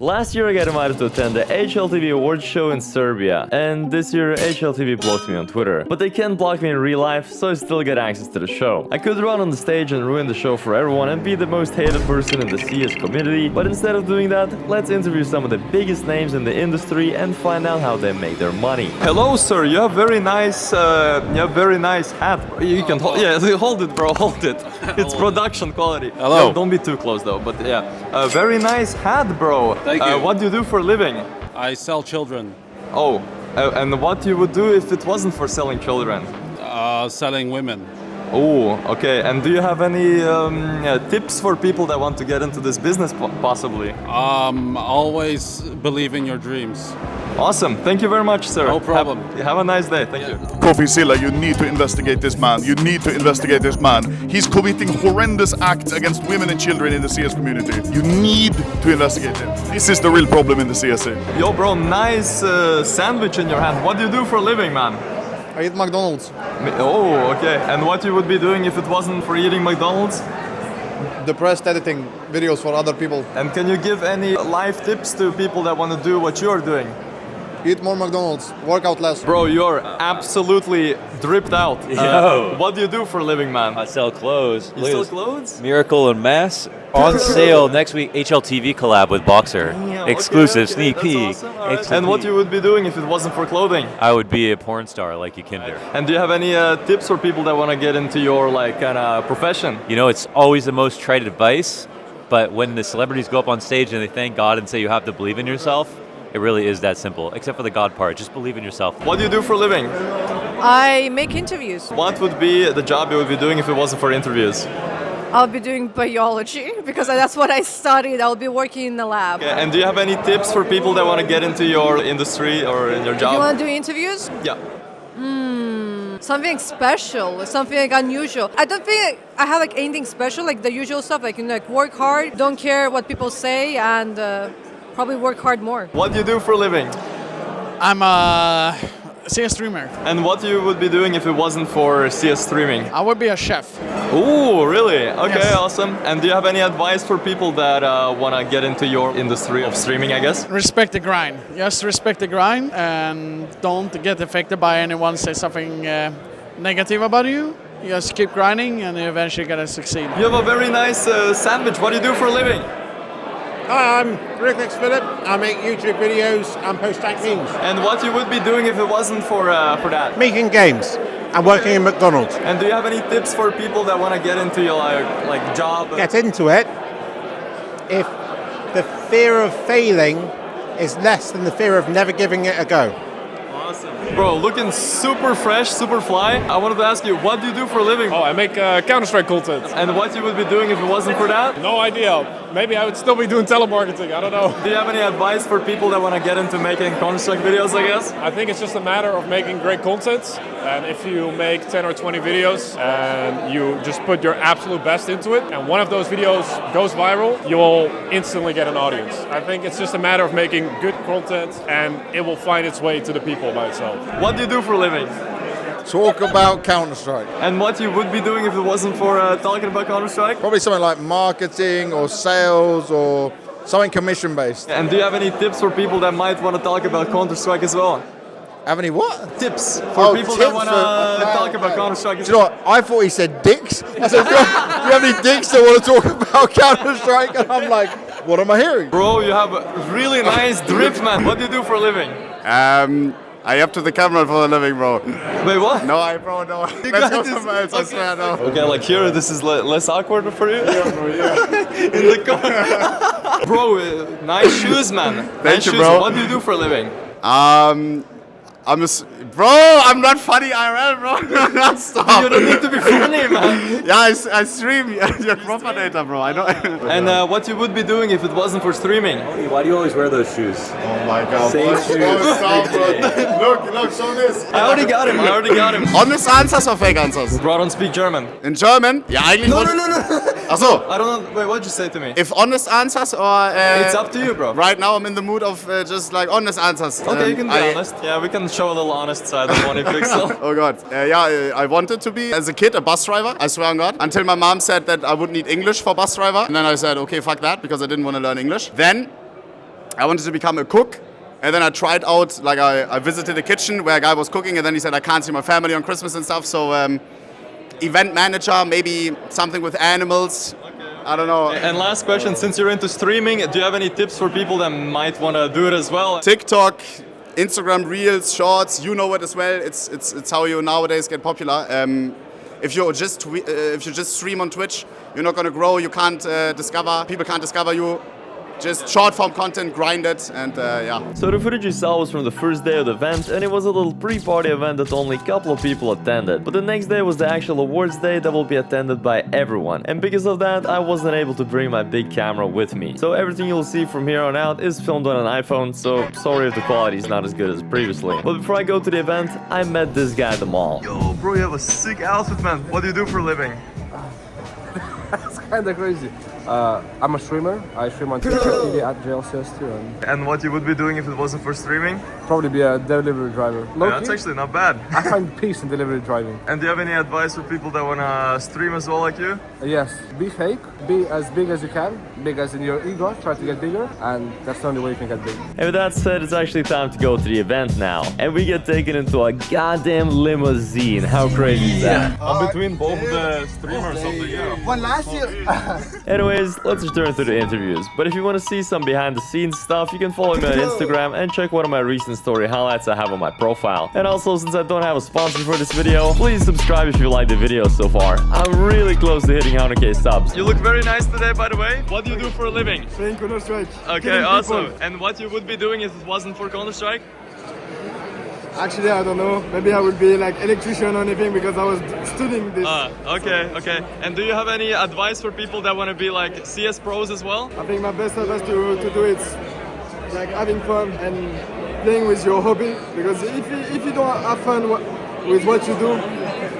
Last year I got invited to attend the HLTV Awards Show in Serbia, and this year HLTV blocked me on Twitter. But they can't block me in real life, so I still get access to the show. I could run on the stage and ruin the show for everyone and be the most hated person in the CS community, but instead of doing that, let's interview some of the biggest names in the industry and find out how they make their money. Hello sir, you have very nice hat. You can hold it bro, hold it. It's production quality. Hello. Yeah, don't be too close though, but yeah. Very nice hat bro. Thank you. What do you do for a living? I sell children. Oh, and what you would do if it wasn't for selling children? Selling women. Oh, okay. And do you have any tips for people that want to get into this business possibly? Always believe in your dreams. Awesome. Thank you very much, sir. No problem. Have a nice day. Thank you. Kofi Silla, you need to investigate this man. You need to investigate this man. He's committing horrendous acts against women and children in the CS community. You need to investigate him. This is the real problem in the CSA. Yo, bro, nice sandwich in your hand. What do you do for a living, man? I eat McDonald's. Oh, okay. And what you would be doing if it wasn't for eating McDonald's? Depressed editing videos for other people. And can you give any life tips to people that want to do what you're doing? Eat more McDonald's. Work out less. Bro, you're absolutely dripped out. Yo. What do you do for a living, man? I sell clothes. You sell clothes? Miracle and Mass on sale next week. HLTV collab with Boxer. Damn, Exclusive okay, sneak that's peek. awesome. All right. HLTV. And what you would be doing if it wasn't for clothing? I would be a porn star like you Kinder. And do you have any tips for people that want to get into your kind of profession? You know, it's always the most trite advice, but when the celebrities go up on stage and they thank God and say you have to believe in yourself, it really is that simple, except for the God part. Just believe in yourself. What do you do for a living? I make interviews. What would be the job you would be doing if it wasn't for interviews? I'll be doing biology because that's what I studied. I'll be working in the lab. Okay, and do you have any tips for people that want to get into your industry or in your job? You want to do interviews? Yeah. Something special, something like unusual. I don't think I have like anything special, like the usual stuff, like, you know, like work hard, don't care what people say, and probably work hard more. What do you do for a living? I'm a CS streamer. And what you would be doing if it wasn't for CS streaming? I would be a chef. Ooh, really? Okay, Yes. awesome. And do you have any advice for people that want to get into your industry of streaming, I guess? Respect the grind. Just respect the grind and don't get affected by anyone say something negative about you. You just keep grinding and you're eventually gonna succeed. You have a very nice sandwich. What do you do for a living? Hi, I'm Rick Phillip. I make YouTube videos and post dank memes. And what you would be doing if it wasn't for that? Making games and working in McDonald's. And do you have any tips for people that want to get into your like job? Get into it if the fear of failing is less than the fear of never giving it a go. Awesome. Bro, looking super fresh, super fly. I wanted to ask you, what do you do for a living? Oh, I make Counter-Strike content. And what you would be doing if it wasn't for that? No idea. Maybe I would still be doing telemarketing. I don't know. Do you have any advice for people that want to get into making Counter-Strike videos, I guess? I think it's just a matter of making great content. And if you make 10 or 20 videos and you just put your absolute best into it, and one of those videos goes viral, you'll instantly get an audience. I think it's just a matter of making good content and it will find its way to the people by itself. What do you do for a living? Talk about Counter-Strike. And what you would be doing if it wasn't for talking about Counter-Strike? Probably something like marketing or sales or something commission-based. And do you have any tips for people that might want to talk about Counter-Strike as well? Have any what? Tips for people that tips want for- to talk about Counter-Strike as Do you know what? I thought he said dicks. I said, do you have any dicks that want to talk about Counter-Strike? And I'm like, what am I hearing? Bro, you have a really nice drip, man. What do you do for a living? I up to the camera for a living, bro. Wait, what? No, bro, no. You Let's got go this. somewhere else, I swear, no. Okay, like here, this is less awkward for you? Yeah, bro, yeah. In the corner. Bro, nice shoes, man. Thank Nice you, shoes. bro. What do you do for a living? Bro, I'm not funny IRL, bro. Stop. You don't need to be funny, man. Yeah, I stream. You're PROPERNATOR, bro. I know. And what you would be doing if it wasn't for streaming? Why do you always wear those shoes? Oh my god. Same bro. shoes. Oh, stop, bro. Look, show this. I already got him. Honest answers or fake answers? Bro, I don't speak German. In German? Ja, eigentlich. No. Ach so. I don't know. Wait, what'd you say to me? If honest answers or... It's up to you, bro. Right now I'm in the mood of just like honest answers. Okay, you can be honest. Yeah, we can show a little honest side of Moneypixel. Oh god. Yeah, I wanted to be, as a kid, a bus driver, I swear on God. Until my mom said that I would need English for bus driver. And then I said, okay, fuck that, because I didn't want to learn English. Then I wanted to become a cook. And then I tried out, like I visited a kitchen where a guy was cooking, and then he said I can't see my family on Christmas and stuff. So event manager, maybe something with animals. I don't know. And last question, since you're into streaming, do you have any tips for people that might want to do it as well? TikTok, Instagram Reels, Shorts, you know it as well. It's how you nowadays get popular. If you just stream on Twitch, you're not gonna grow. You can't people can't discover you. Just short form content, grind it, and yeah. So the footage you saw was from the first day of the event, and it was a little pre-party event that only a couple of people attended. But the next day was the actual awards day that will be attended by everyone. And because of that, I wasn't able to bring my big camera with me. So everything you'll see from here on out is filmed on an iPhone, so sorry if the quality is not as good as previously. But before I go to the event, I met this guy at the mall. Yo, bro, you have a sick outfit, man. What do you do for a living? That's kind of crazy. I'm a streamer. I stream on HLTV at CS2. And what you would be doing if it wasn't for streaming? Probably be a delivery driver. Yeah, that's actually not bad. I find peace in delivery driving. And do you have any advice for people that want to stream as well like you? Yes. Be fake. Be as big as you can. Big as in your ego. Try to get bigger. And that's the only way you can get big. And with that said, it's actually time to go to the event now. And we get taken into a goddamn limousine. How crazy is that? I'm between both the streamers of the year. One last year. Anyways, let's return to the interviews. But if you want to see some behind the scenes stuff, you can follow me on Instagram and check one of my recent story highlights I have on my profile. And also, since I don't have a sponsor for this video, please subscribe if you like the video so far. I'm really close to hitting 100k subs. You look very nice today, by the way. What do you do for a living? Playing Counter-Strike. Okay, awesome. And what you would be doing if it wasn't for Counter-Strike? Actually, I don't know. Maybe I would be like electrician or anything because I was studying this. Okay. And do you have any advice for people that want to be like CS pros as well? I think my best advice to do is like having fun and playing with your hobby, because if you don't have fun with what you do,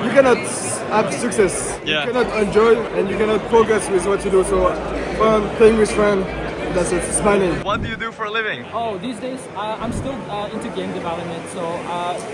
you cannot have success. Yeah. You cannot enjoy and you cannot progress with what you do. So fun, playing with friends. That's it, smiling. What do you do for a living? Oh, these days I'm still into game development, so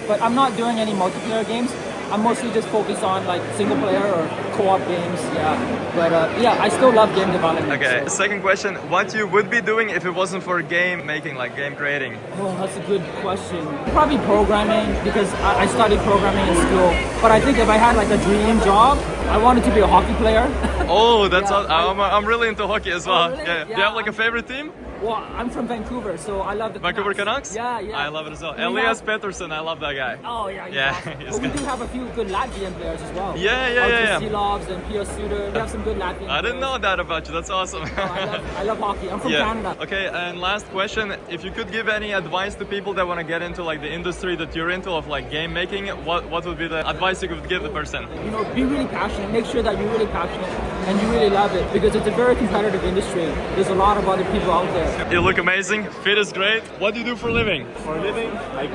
but I'm not doing any multiplayer games. I'm mostly just focused on like single player or co-op games, yeah. But yeah, I still love game development. Okay, so. Second question, what you would be doing if it wasn't for game making, like game creating? Oh, that's a good question. Probably programming, because I studied programming in school. But I think if I had like a dream job, I wanted to be a hockey player. Oh, that's I'm really into hockey as well. Oh, really? Yeah. Do you have like a favorite team? Well, I'm from Vancouver, so I love the Vancouver Canucks? Yeah. I love it as well. Elias Pettersson, I love that guy. Oh, yeah. Awesome. He's But we good. do have a few good Latvian players as well. Yeah. Silovs and Pio Suter. We have some good Latvian I didn't players. know that about you. That's awesome. I love hockey. I'm from Canada. Okay, and last question. If you could give any advice to people that want to get into like the industry that you're into of like game making, what would be the advice you could give the person? You know, be really passionate. Make sure that you're really passionate and you really love it, because it's a very competitive industry. There's a lot of other people out there. You look amazing. Fit is great. What do you do for a living? For a living, I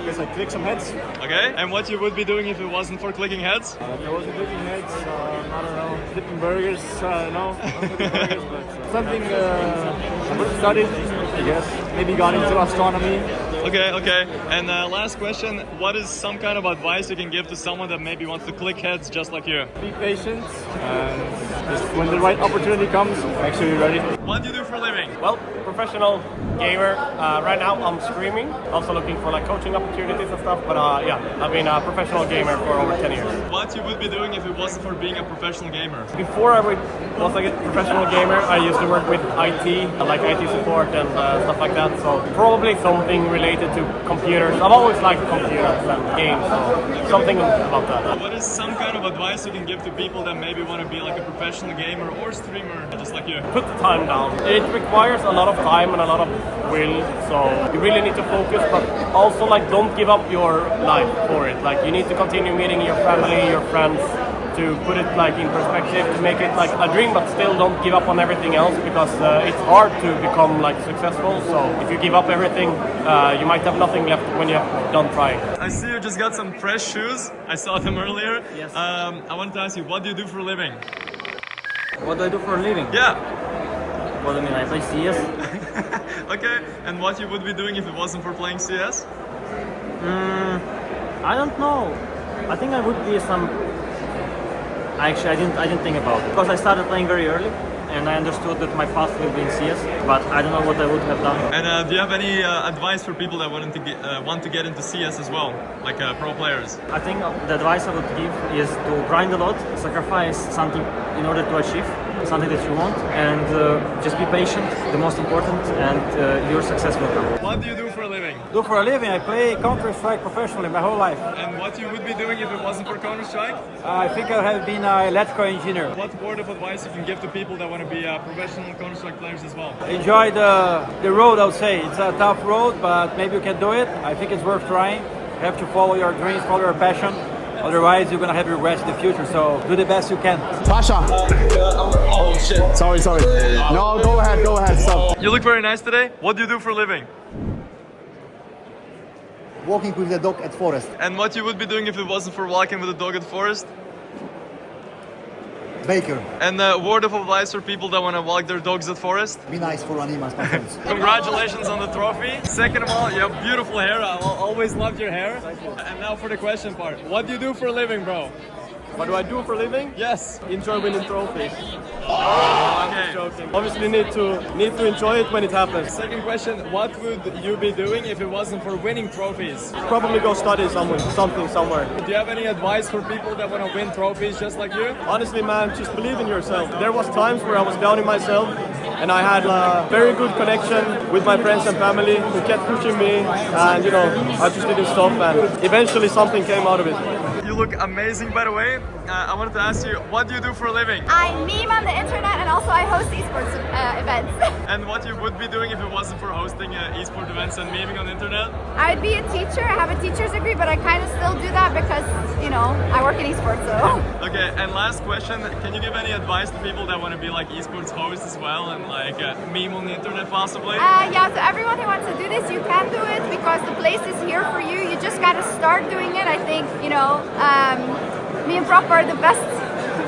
guess I click some heads. Okay, and what you would be doing if it wasn't for clicking heads? If I wasn't clicking heads, I don't know, flipping burgers, no, not flipping burgers, but something I would have studied, I guess. Maybe got into astronomy. Okay. And last question, what is some kind of advice you can give to someone that maybe wants to click heads just like you? Be patient, and just when the right opportunity comes, make sure you're ready. What do you do for a living? Well, professional gamer. Right now I'm streaming, also looking for like coaching opportunities and stuff, but yeah, I've been a professional gamer for over 10 years. What you would be doing if it wasn't for being a professional gamer? Before I was like a professional gamer, I used to work with IT, like IT support and stuff like that, so probably something related to computers. I've always liked computers and games, so something about that. What is some kind of advice you can give to people that maybe want to be like a professional gamer or streamer just like you? Put the time down. It requires a lot of time and a lot of will, so you really need to focus, but also like don't give up your life for it. Like you need to continue meeting your family, your friends, to put it like in perspective, to make it like a dream, but still don't give up on everything else, because it's hard to become like successful. So if you give up everything, you might have nothing left when you're done trying. I see you just got some fresh shoes. I saw them earlier. Yes. I wanted to ask you, what do you do for a living? What do I do for a living? Yeah. What do you mean? I play CS. Okay, and what you would be doing if it wasn't for playing CS? I don't know. I think I would be some. Actually, I didn't think about it, because I started playing very early, and I understood that my path will be in CS, but I don't know what I would have done. And do you have any advice for people that want to get into CS as well, like pro players? I think the advice I would give is to grind a lot, sacrifice something in order to achieve something that you want, and just be patient, the most important, and your success will come. What do you do for a living? Do for a living? I play Counter-Strike professionally my whole life. And what you would be doing if it wasn't for Counter-Strike? I think I have been an electrical engineer. What word of advice you can give to people that want to be professional Counter-Strike players as well? Enjoy the road, I would say. It's a tough road, but maybe you can do it. I think it's worth trying. You have to follow your dreams, follow your passion. Otherwise, you're gonna have regrets in the future. So do the best you can. Tasha. Oh shit. Sorry. No, go ahead. Stop. You look very nice today. What do you do for a living? Walking with the dog at forest. And what you would be doing if it wasn't for walking with a dog at forest? Baker. And word of advice for people that want to walk their dogs at forest? Be nice for animals, my friends. Congratulations on the trophy. Second of all, you have beautiful hair. I always loved your hair. And now for the question part. What do you do for a living, bro? What do I do for a living? Yes. Enjoy winning trophies. Okay. Joking. Obviously need to enjoy it when it happens. Second question, what would you be doing if it wasn't for winning trophies? Probably go study somewhere. Do you have any advice for people that want to win trophies just like you? Honestly, man, just believe in yourself. There was times where I was doubting myself, and I had a very good connection with my friends and family who kept pushing me, and I just didn't stop, and eventually something came out of it. You look amazing, by the way. I wanted to ask you, what do you do for a living? I meme on the internet, and also I host esports events. And what you would be doing if it wasn't for hosting esports events and memeing on the internet? I'd be a teacher. I have a teacher's degree, but I kind of still do that because, I work in esports, so. Okay, and last question, can you give any advice to people that want to be like esports hosts as well and like meme on the internet possibly? Yeah, so everyone who wants to do this, you can do it because the place is here for you. You just gotta start doing it. I think, me and Prop are the best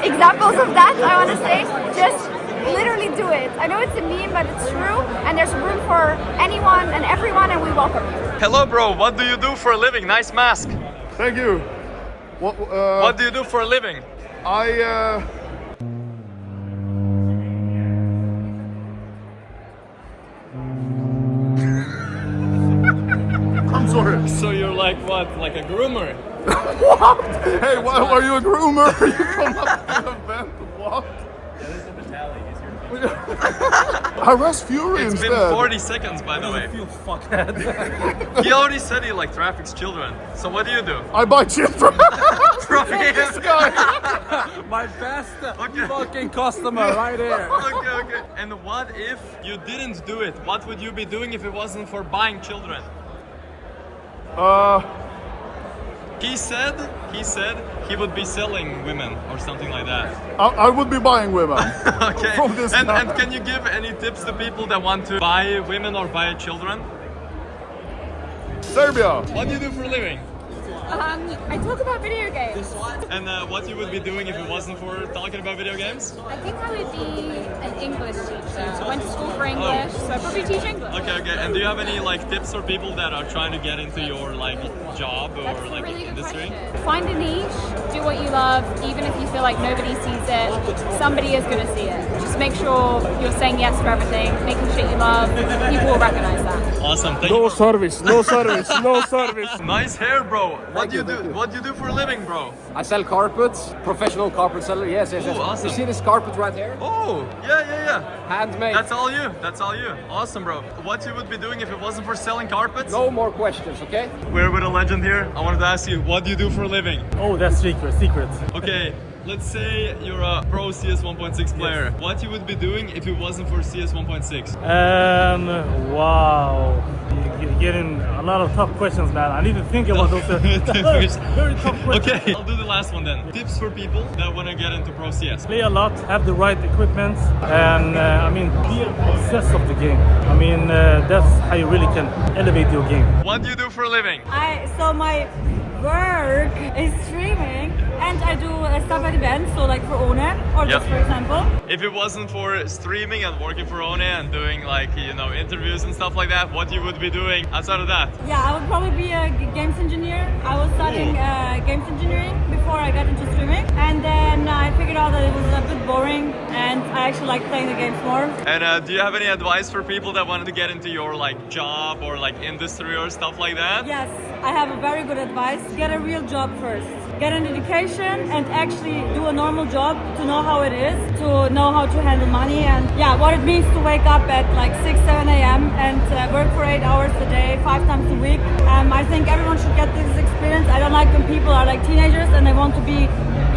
examples of that, I want to say. Just literally do it. I know it's a meme, but it's true, and there's room for anyone and everyone, and we welcome you. Hello, bro. What do you do for a living? Nice mask. Thank you. What do you do for a living? I'm sorry. So you're like what? Like a groomer? What? Hey, why are you a groomer? You come up to an event, what? Harass Fury It's instead. been 40 seconds, by the way. Feel fuckhead. He already said he like traffics children. So what do you do? I buy children. This guy. My best fucking customer right here. Okay. And what if you didn't do it? What would you be doing if it wasn't for buying children? He said he would be selling women or something like that. I would be buying women. Okay. From this and man. can you give any tips to people that want to buy women or buy children? Serbia. What do you do for a living? I talk about video games. And what you would be doing if it wasn't for talking about video games? I think I would be an English teacher. I went to school for English, so I'd probably teach English. Okay. And do you have any like tips for people that are trying to get into your like job or That's like a really good industry? question. Find a niche, do what you love, even if you feel like nobody sees it, somebody is going to see it. Just make sure you're saying yes for everything, making shit you love, people will recognize that. Awesome, thank No you. service. Nice hair, bro. What do you do? What do you do for a living, bro? I sell carpets, professional carpet seller. Yes. Ooh, awesome. You see this carpet right here? Oh, yeah. Handmade. That's all you. Awesome, bro. What you would be doing if it wasn't for selling carpets? No more questions, okay? We're with a legend here. I wanted to ask you, what do you do for a living? Oh, that's secret. Okay, let's say you're a pro CS 1.6 player. Yes. What you would be doing if it wasn't for CS 1.6? Wow. You're getting a lot of tough questions, man. I need to think about those. Very tough questions. Okay, I'll do the last one then. Tips for people that want to get into pro CS. Play a lot, have the right equipment, and be obsessed of the game. That's how you really can elevate your game. What do you do for a living? So my work is streaming, and I do stuff at events, so like for One or just for example. If it wasn't for streaming and working for One and doing like, you know, interviews and stuff like that, what you would be doing outside of that? Yeah, I would probably be a games engineer. I was studying games engineering before I got into streaming, and then I figured out that it was a bit boring, and I actually like playing the games more. And do you have any advice for people that wanted to get into your like job or like industry or stuff like that? Yes, I have a very good advice. Get a real job first. Get an education and actually do a normal job to know how it is, to know how to handle money, and yeah, what it means to wake up at like 6, 7 a.m. and work for 8 hours a day, 5 times a week. I think everyone should get this experience. I don't like when people are like teenagers and they want to be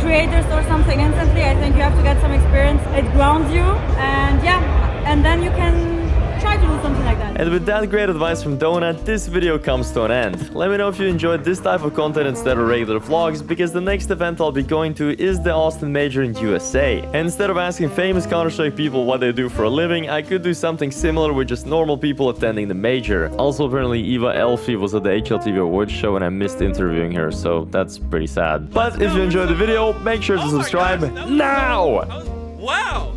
creators or something instantly. I think you have to get some experience. It grounds you, and yeah, and then you can try to do something like that. And with that great advice from Donut, this video comes to an end. Let me know if you enjoyed this type of content instead of regular vlogs, because the next event I'll be going to is the Austin Major in USA. And instead of asking famous Counter-Strike people what they do for a living, I could do something similar with just normal people attending the major. Also, apparently Eva Elfie was at the HLTV Awards Show and I missed interviewing her, so that's pretty sad. But if you enjoyed the video, make sure to subscribe now! Wow!